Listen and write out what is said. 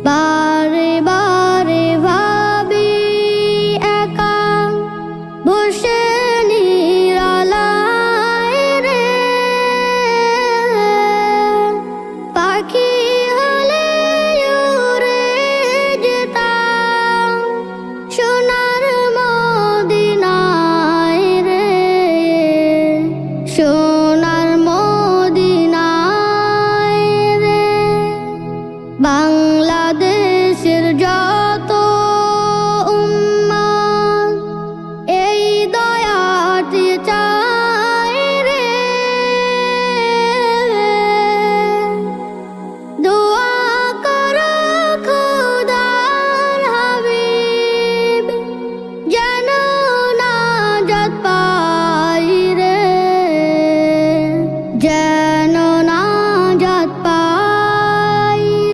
বারে বারে ভাবি একা বসে নিরালায় রে, পাখি হলে উড়ে যেতাম সোনার মদিনায় রে, সোনার মদিনায় রে। বাংলাদেশের